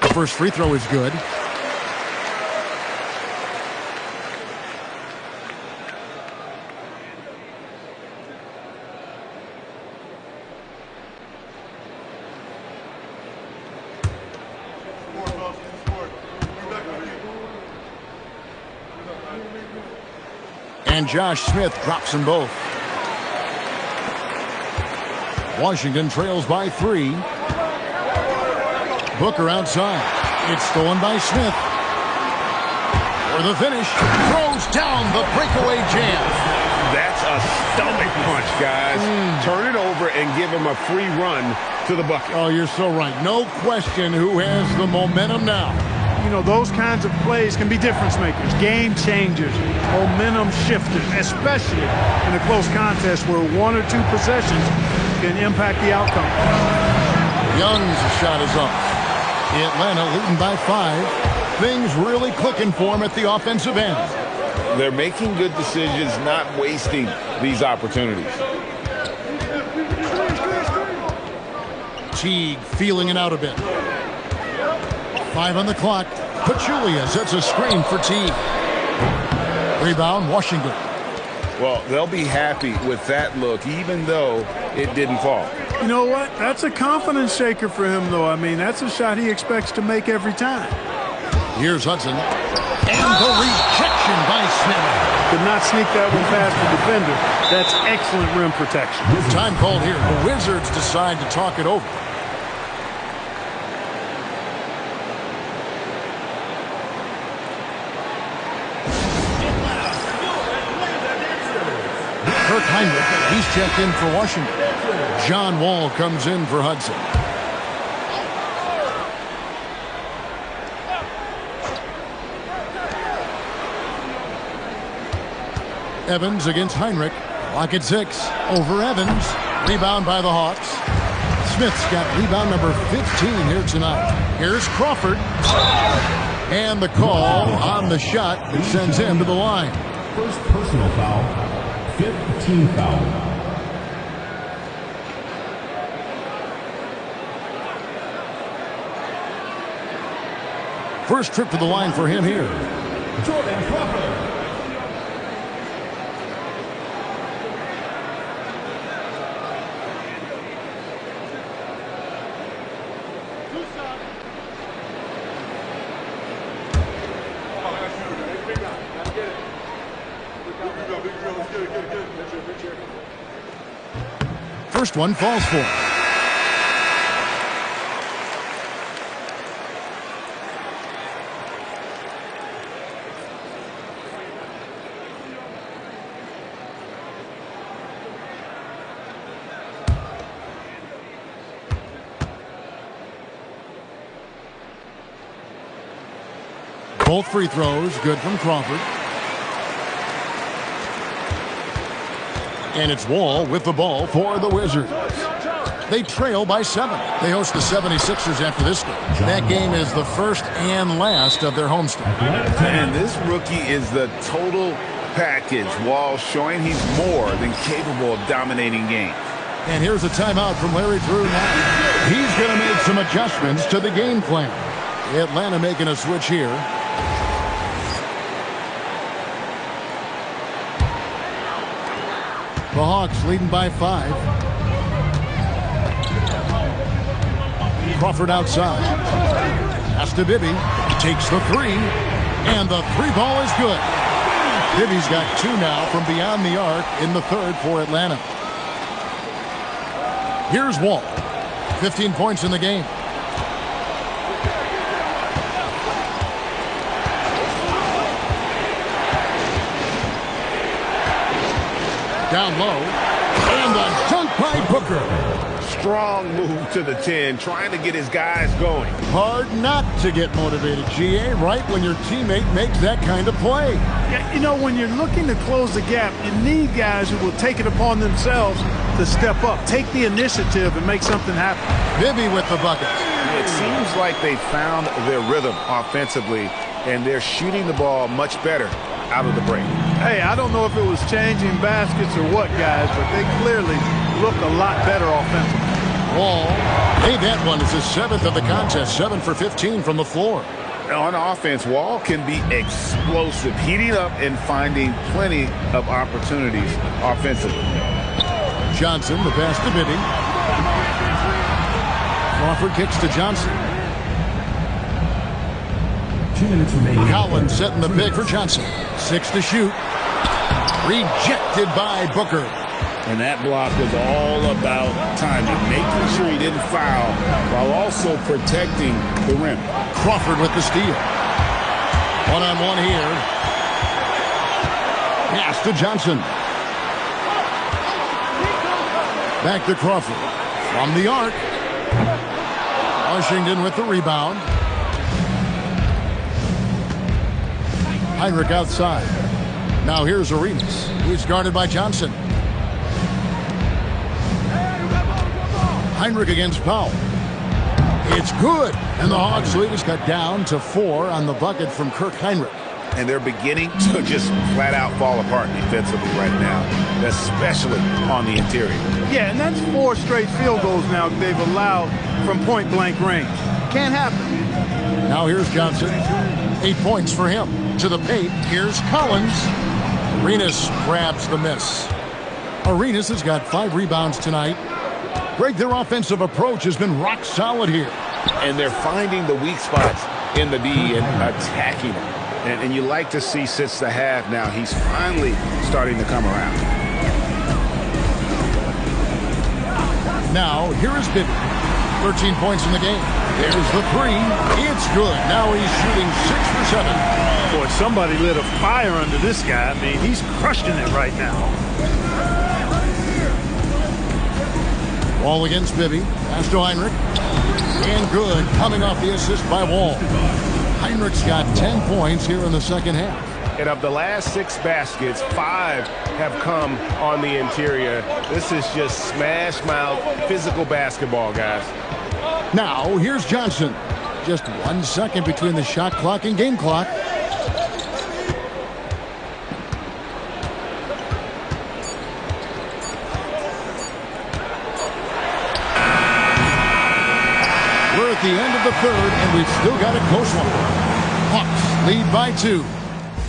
The first free throw is good. And Josh Smith drops them both. Washington trails by 3. Booker outside. It's stolen by Smith. For the finish, throws down the breakaway jam. That's a stomach punch, guys. Turn it over and give him a free run to the bucket. Oh, you're so right. No question who has the momentum now. You know, those kinds of plays can be difference makers, game changers, momentum shifters, especially in a close contest where 1 or 2 possessions can impact the outcome. Young's shot is up. Atlanta leading by 5. Things really clicking for him at the offensive end. They're making good decisions, not wasting these opportunities. Teague feeling it out a bit. 5 on the clock. Pachulia sets a screen for Teague. Rebound, Washington. Well, they'll be happy with that look, even though it didn't fall. You know what? That's a confidence shaker for him, though. I mean, that's a shot he expects to make every time. Here's Hudson. And the rejection by Smith. Could not sneak that one past the defender. That's excellent rim protection. Time called here. The Wizards decide to talk it over. Kirk Heinrich, he's checked in for Washington. John Wall comes in for Hudson. Evans against Heinrich. Lock at 6. Over Evans. Rebound by the Hawks. Smith's got rebound number 15 here tonight. Here's Crawford. And the call on the shot that sends him to the line. First personal foul. 5th team foul. First trip to the line for him here. Jordan Crawford. First one falls for him. Both free throws good from Crawford. And it's Wall with the ball for the Wizards. They trail by 7. They host the 76ers after this game. That game is the first and last of their homestand. And this rookie is the total package. Wall showing he's more than capable of dominating games. And here's a timeout from Larry Drew now. He's going to make some adjustments to the game plan. Atlanta making a switch here. The Hawks leading by 5. Crawford outside. Pass to Bibby. Takes the 3. And the 3 ball is good. Bibby's got 2 now from beyond the arc in the 3rd for Atlanta. Here's Wall. 15 points in the game. Down low. And the dunk by Booker. Strong move to the 10, trying to get his guys going. Hard not to get motivated, GA, right when your teammate makes that kind of play. Yeah, you know, when you're looking to close the gap, you need guys who will take it upon themselves to step up, take the initiative, and make something happen. Bibby with the bucket. It seems like they found their rhythm offensively, and they're shooting the ball much better out of the break. Hey, I don't know if it was changing baskets or what, guys, but they clearly look a lot better offensively. Wall made that one. It's his 7th of the contest. 7 for 15 from the floor. On offense, Wall can be explosive, heating up and finding plenty of opportunities offensively. Johnson, the pass to Bibby. Crawford kicks to Johnson. 2 minutes remaining. Collins setting the pick for Johnson. 6 to shoot. Rejected by Booker. And that block was all about timing, making sure he didn't foul while also protecting the rim. Crawford with the steal. One-on-one here. Pass to Johnson. Back to Crawford. From the arc. Washington with the rebound. Heinrich outside. Now here's Arenas. He's guarded by Johnson. Heinrich against Powell. It's good. And the Hawks lead is cut down to 4 on the bucket from Kirk Heinrich. And they're beginning to just flat out fall apart defensively right now, especially on the interior. Yeah, and that's 4 straight field goals now they've allowed from point-blank range. Can't happen. Now here's Johnson. 8 points for him. To the paint, here's Collins. Arenas grabs the miss. Arenas has got 5 rebounds tonight. Greg, their offensive approach has been rock solid here. And they're finding the weak spots in the D and attacking them. And you like to see since the half now, he's finally starting to come around. Now, here is Bibby. 13 points in the game. There's the 3. It's good. Now he's shooting 6 for 7. Boy, somebody lit a fire under this guy. I mean, he's crushing it right now. Wall against Bibby. Pass to Heinrich. And good. Coming off the assist by Wall. Heinrich's got 10 points here in the second half. And of the last 6 baskets, 5 have come on the interior. This is just smash mouth physical basketball, guys. Now, here's Johnson. Just 1 second between the shot clock and game clock. We're at the end of the third, and we've still got a close one. Hawks lead by 2.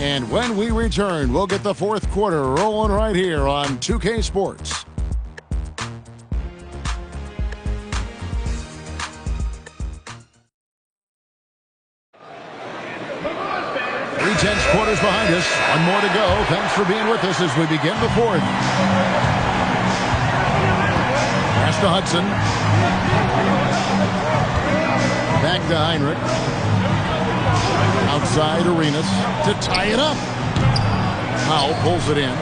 And when we return, we'll get the fourth quarter rolling right here on 2K Sports. 3/10 quarters behind us. 1 more to go. Thanks for being with us as we begin the fourth. Pass to Hudson. Back to Heinrich. Outside Arenas to tie it up. Powell pulls it in.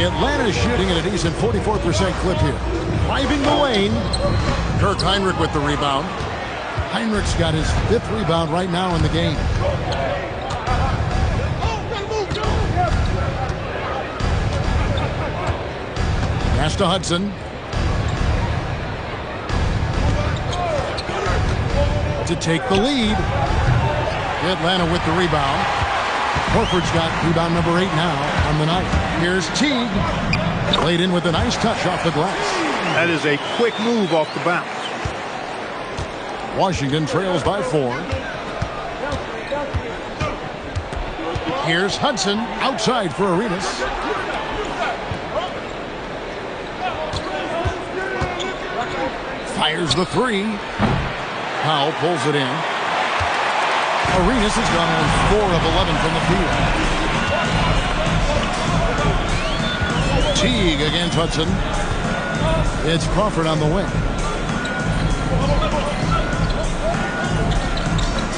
Atlanta's shooting at a decent 44% clip here. Driving the lane. Kirk Heinrich with the rebound. Heinrich's got his 5th rebound right now in the game. Pass to Hudson. To take the lead. Atlanta with the rebound. Horford's got rebound number 8 now on the night. Here's Teague. Played in with a nice touch off the glass. That is a quick move off the bounce. Washington trails by 4. Here's Hudson outside for Arenas. Fires the 3. Powell pulls it in. Arenas has gone on 4 of 11 from the field. Teague against Hudson. It's Crawford on the wing.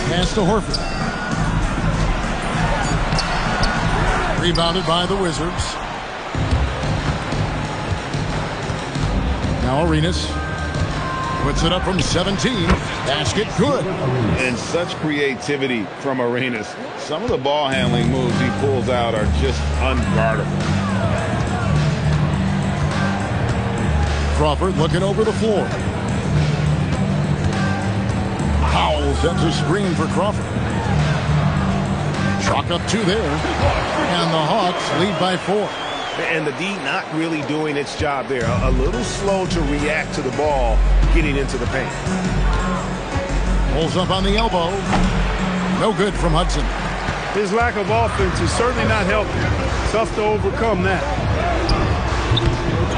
Pass to Horford. Rebounded by the Wizards. Now Arenas puts it up from 17. Basket good. And such creativity from Arenas. Some of the ball handling moves he pulls out are just unguardable. Crawford looking over the floor. Powell sets a screen for Crawford. Chalk up 2 there. And the Hawks lead by 4. And the D not really doing its job there. A little slow to react to the ball getting into the paint. Pulls up on the elbow. No good from Hudson. His lack of offense is certainly not helping. Tough to overcome that.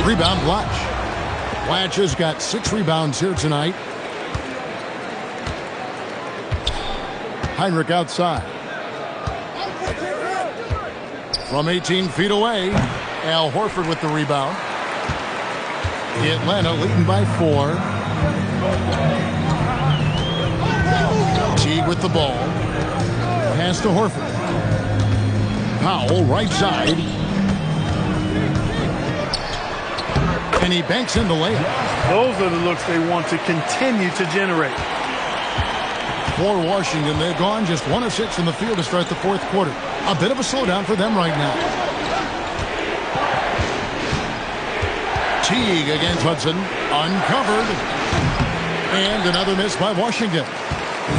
Rebound Blatch. Blatch has got 6 rebounds here tonight. Heinrich outside. From 18 feet away. Al Horford with the rebound. Atlanta leading by 4. Teague with the ball. Pass to Horford. Powell, right side. And he banks in the layup. Those are the looks they want to continue to generate. For Washington, they've gone just 1 of 6 in the field to start the fourth quarter. A bit of a slowdown for them right now. Teague against Hudson. Uncovered. And another miss by Washington.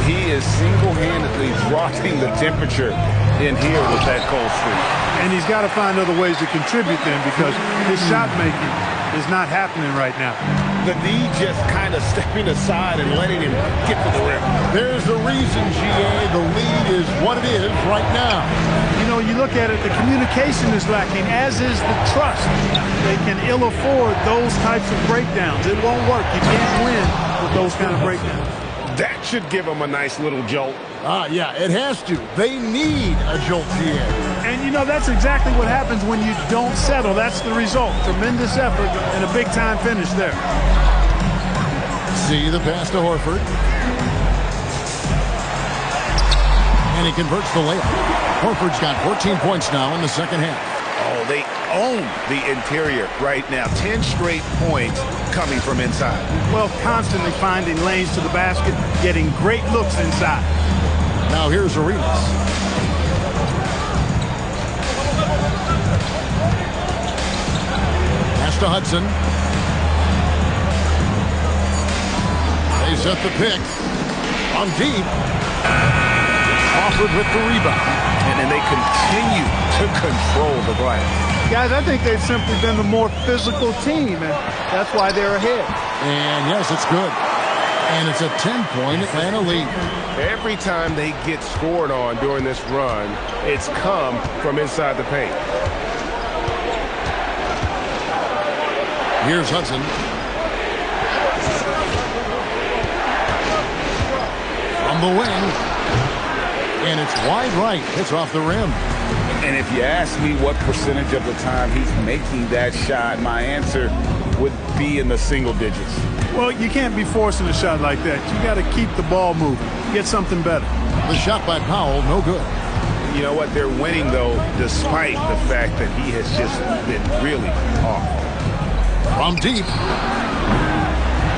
He is single-handedly dropping the temperature in here with that cold streak. And he's got to find other ways to contribute then, because his shot making is not happening right now. The knee just kind of stepping aside and letting him get to the rim. There's the reason, GA. The lead is what it is right now. You know, you look at it, the communication is lacking, as is the trust. They can ill afford those types of breakdowns. It won't work. You can't win with those kind of breakdowns. That should give him a nice little jolt. Yeah, it has to. They need a jolt, GA. And, you know, that's exactly what happens when you don't settle. That's the result. Tremendous effort and a big-time finish there. See the pass to Horford. And he converts the layup. Horford's got 14 points now in the second half. Oh, they own the interior right now. 10 straight points coming from inside. Well, constantly finding lanes to the basket, getting great looks inside. Now here's Arenas. Pass to Hudson. They set the pick. On deep. Crawford with the rebound. And then they continue to control the glass. Guys, I think they've simply been the more physical team, and that's why they're ahead. And yes, it's good. And it's a 10-point Atlanta lead. Every time they get scored on during this run, it's come from inside the paint. Here's Hudson. From the wing. And it's wide right. It's off the rim. And if you ask me what percentage of the time he's making that shot, my answer would be in the single digits. Well, you can't be forcing a shot like that. You got to keep the ball moving. Get something better. The shot by Powell, no good. You know what? They're winning, though, despite the fact that he has just been really off. From deep.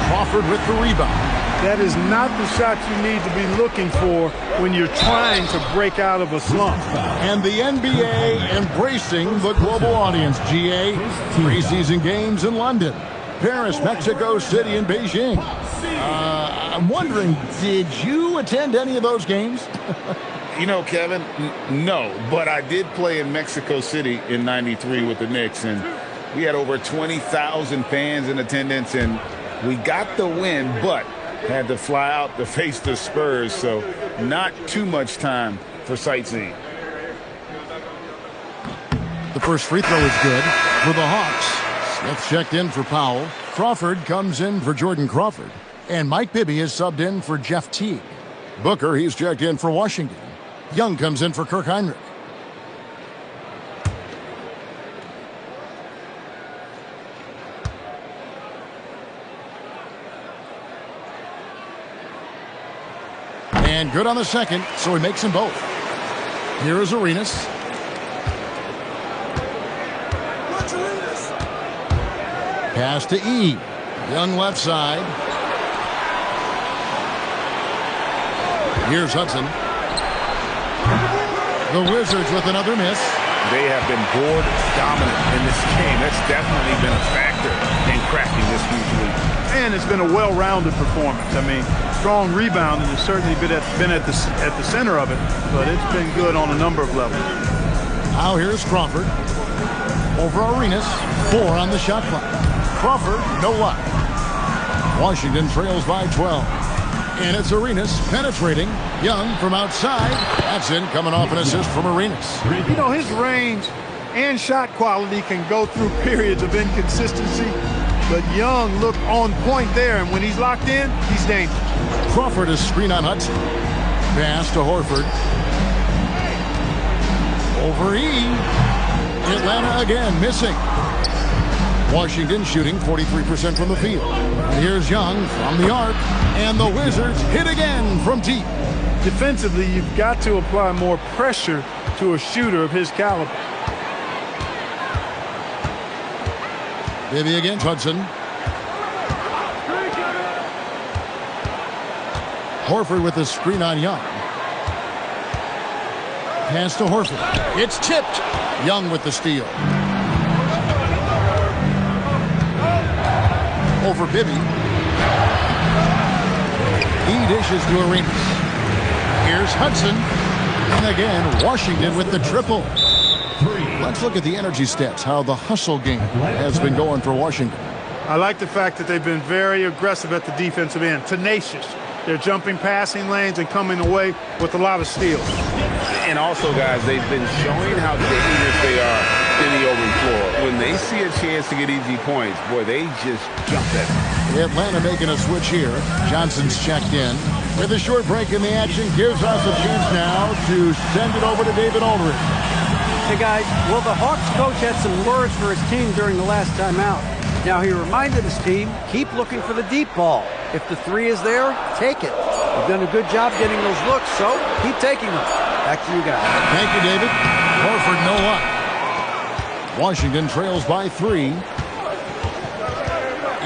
Crawford with the rebound. That is not the shot you need to be looking for when you're trying to break out of a slump. And the NBA embracing the global audience, GA. Preseason games in London, Paris, Mexico City, and Beijing. I'm wondering, did you attend any of those games? You know, Kevin, no, but I did play in Mexico City in '93 with the Knicks, and we had over 20,000 fans in attendance, and we got the win, but had to fly out to face the Spurs, so not too much time for sightseeing. The first free throw is good for the Hawks. Smith checked in for Powell. Crawford comes in for Jordan Crawford. And Mike Bibby is subbed in for Jeff Teague. Booker, he's checked in for Washington. Young comes in for Kirk Heinrich. And good on the second, so he makes them both. Here is Arenas. Pass to E. Young left side. Here's Hudson. The Wizards with another miss. They have been board dominant in this game. That's definitely been a factor in cracking this huge lead. And it's been a well-rounded performance. I mean, strong rebounding has certainly been at the center of it, but it's been good on a number of levels. Now here's Crawford. Over Arenas. 4 on the shot clock. Crawford, no luck. Washington trails by 12. And it's Arenas penetrating. Young from outside. That's in, coming off an assist from Arenas. You know, his range and shot quality can go through periods of inconsistency, but Young looked on point there, and when he's locked in, he's dangerous. Crawford is screen on Hudson. Pass to Horford. Over E. Atlanta again missing. Washington shooting 43% from the field. And here's Young from the arc, and the Wizards hit again from deep. Defensively, you've got to apply more pressure to a shooter of his caliber. Bibby against Hudson. Horford with the screen on Young. Pass to Horford. It's tipped. Young with the steal. Over Bibby. He dishes to Arenas. Here's Hudson. And again, Washington with the triple. Let's look at the energy stats, how the hustle game has been going for Washington. I like the fact that they've been very aggressive at the defensive end, tenacious. They're jumping passing lanes and coming away with a lot of steals. And also, guys, they've been showing how dangerous they are in the open floor. When they see a chance to get easy points, boy, they just jump at it. Atlanta making a switch here. Johnson's checked in. With a short break in the action, gives us a chance now to send it over to David Aldridge. Hey, guys, well, the Hawks coach had some words for his team during the last time out. Now, he reminded his team, keep looking for the deep ball. If the three is there, take it. You've done a good job getting those looks, so keep taking them. Back to you guys. Thank you, David. Horford, no luck. Washington trails by 3.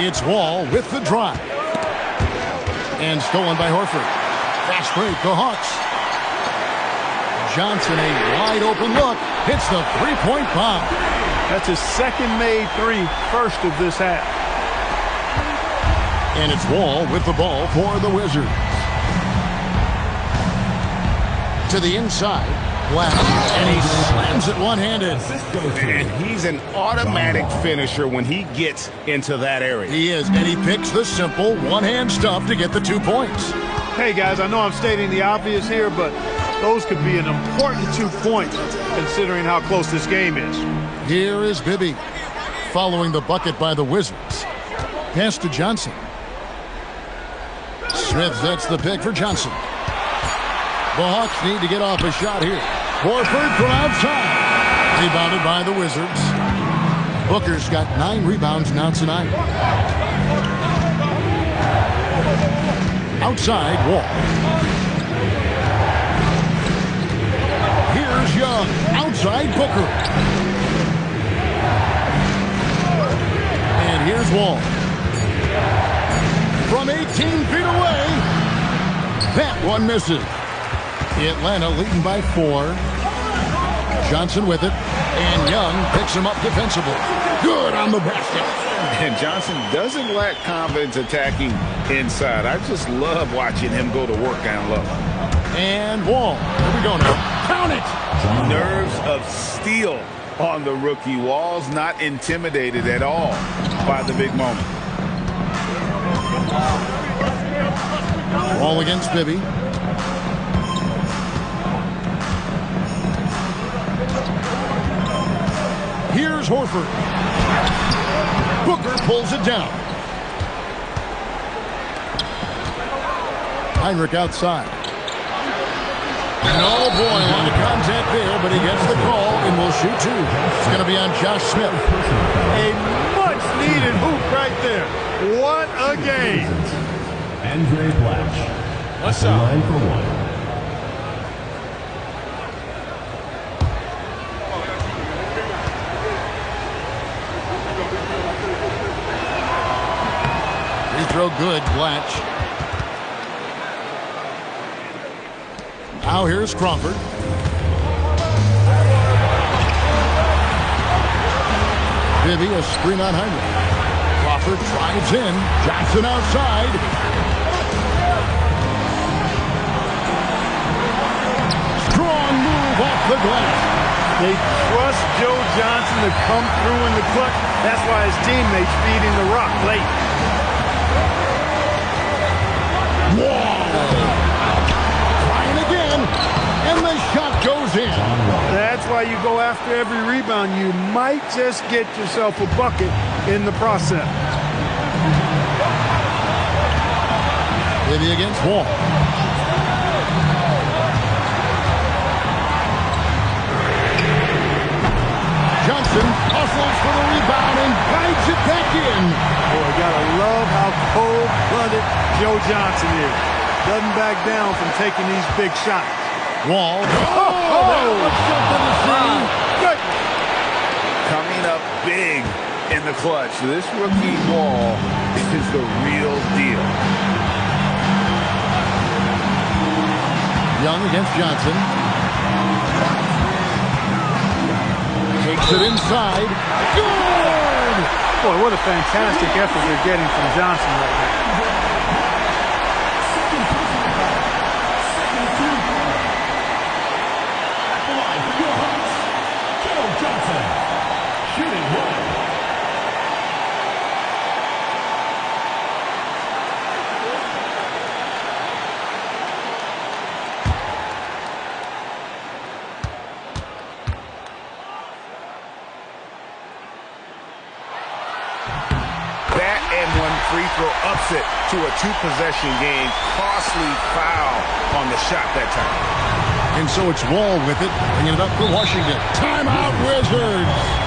It's Wall with the drive. And stolen by Horford. Fast break, the Hawks. Johnson, a wide open look, hits the three-point bomb. That's his second made three, first of this half. And it's Wall with the ball for the Wizards. To the inside, Black, and he slams it one-handed. And he's an automatic finisher when he gets into that area. He is, and he picks the simple one-hand stuff to get the 2 points. Hey, guys, I know I'm stating the obvious here, but those could be an important 2 points considering how close this game is. Here is Bibby following the bucket by the Wizards. Pass to Johnson. Smith sets the pick for Johnson. The Hawks need to get off a shot here. Horford from outside. Rebounded by the Wizards. Booker's got 9 rebounds now tonight. Outside, Wall. Here's Young. Outside, Booker. And here's Wall. From 18 feet away. That one misses. Atlanta leading by 4. Johnson with it. And Young picks him up defensively. Good on the basket. And Johnson doesn't lack confidence attacking inside. I just love watching him go to work down low. And Wall. Here we go now. Count it. Nerves of steel on the rookie. Wall's not intimidated at all by the big moment. Wall against Bibby. Here's Horford. Booker pulls it down. Heinrich outside. No, boy, a lot of contact there, but he gets the call and will shoot 2. It's going to be on Josh Smith. A much-needed hoop right there. What a game. Andre Black. What's up? Line for 1. Free throw good, Blatch. Now here's Crawford. Bibby, a screen on Heinrich. Crawford drives in. Johnson outside. Strong move off the glass. They trust Joe Johnson to come through in the clutch. That's why his teammates feed him the rock late. Trying again, and the shot goes in. That's why you go after every rebound. You might just get yourself a bucket in the process. Bibby against Wall. Johnson is. Doesn't back down from taking these big shots. Wall. That was something to see. Good. Coming up big in the clutch. This rookie Wall is the real deal. Young against Johnson. Takes it inside. Good! Boy, what a fantastic effort they're getting from Johnson right now. That and one free throw ups it to a two-possession game. Costly foul on the shot that time. And so it's Wall with it, bringing it up for Washington. Timeout, Wizards!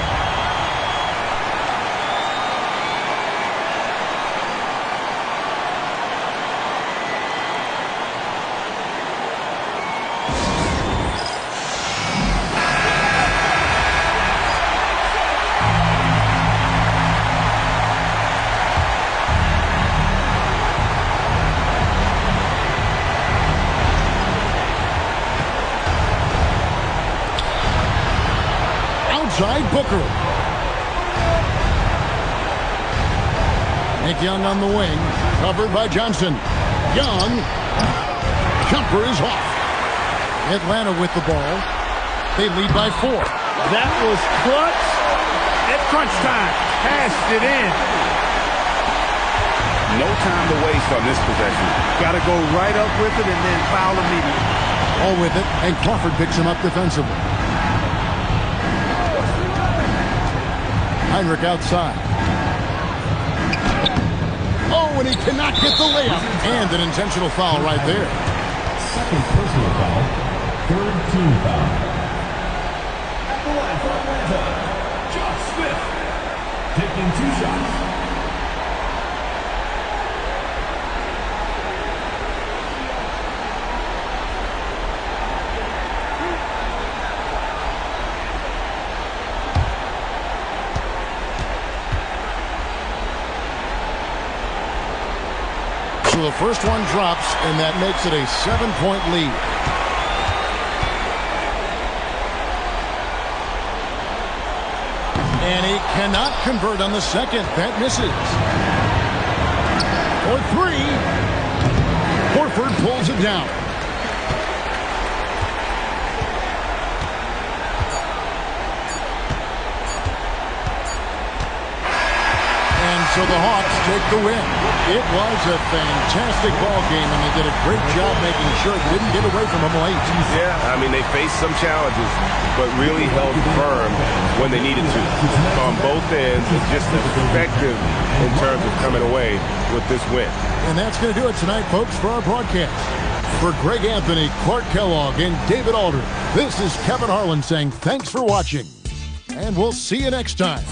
Outside Booker. Nick Young on the wing, covered by Johnson. Young, jumper is off. Atlanta with the ball. They lead by 4. That was clutch at crunch time. Passed it in. No time to waste on this possession. Got to go right up with it and then foul immediately. All with it, and Crawford picks him up defensively. Heinrich outside. Oh, and he cannot get the layup. And an intentional foul right there. Second personal foul. Third team foul. At the line for Atlanta, Josh Smith. Taking 2 shots. So the first one drops, and that makes it a 7-point lead. And he cannot convert on the second. That misses. For 3. Horford pulls it down. And so the Hawks take the win. It was a fantastic ball game, and they did a great job making sure they didn't get away from them late. Yeah, I mean, they faced some challenges, but really held firm when they needed to on both ends, and just effective in terms of coming away with this win. And that's going to do it tonight, folks, for our broadcast. For Greg Anthony, Clark Kellogg, and David Aldridge, this is Kevin Harlan saying thanks for watching, and we'll see you next time.